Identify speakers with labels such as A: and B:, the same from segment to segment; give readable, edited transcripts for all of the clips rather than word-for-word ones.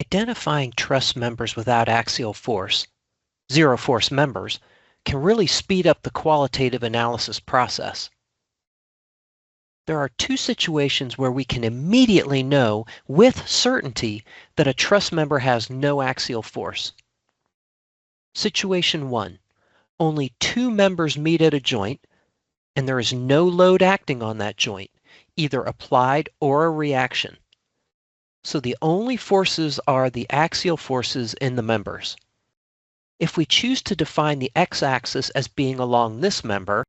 A: Identifying truss members without axial force, zero force members, can really speed up the qualitative analysis process. There are two situations where we can immediately know with certainty that a truss member has no axial force. Situation 1. Only two members meet at a joint, and there is no load acting on that joint, either applied or a reaction. So the only forces are the axial forces in the members. If we choose to define the x-axis as being along this member,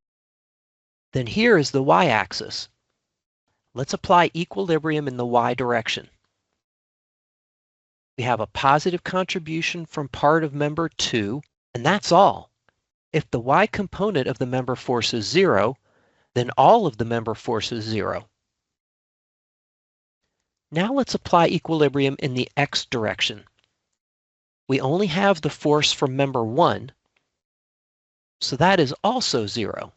A: then here is the y-axis. Let's apply equilibrium in the y direction. We have a positive contribution from part of member 2, and that's all. If the y component of the member force is 0, then all of the member force is 0. Now let's apply equilibrium in the x direction. We only have the force from member 1, so that is also 0.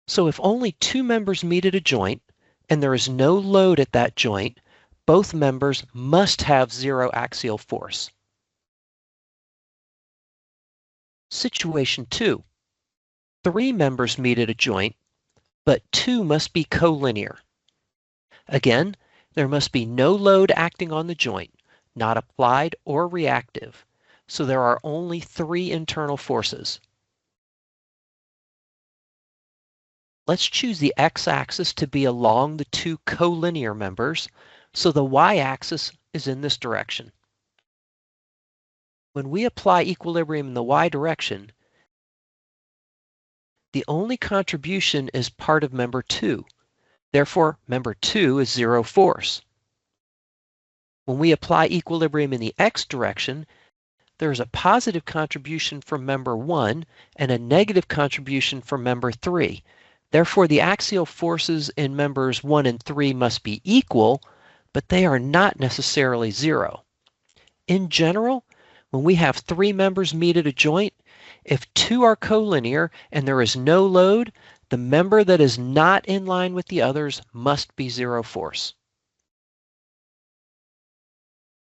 A: So if only two members meet at a joint, and there is no load at that joint, both members must have 0 axial force. Situation 2. 3 members meet at a joint, but 2 must be collinear. Again, there must be no load acting on the joint, not applied or reactive, so there are only 3 internal forces. Let's choose the x-axis to be along the 2 collinear members, so the y-axis is in this direction. When we apply equilibrium in the y direction, the only contribution is part of member 2. Therefore, member 2 is 0 force. When we apply equilibrium in the x direction, there is a positive contribution from member 1 and a negative contribution from member 3. Therefore, the axial forces in members 1 and 3 must be equal, but they are not necessarily 0. In general, when we have 3 members meet at a joint, if 2 are collinear and there is no load, the member that is not in line with the others must be 0 force.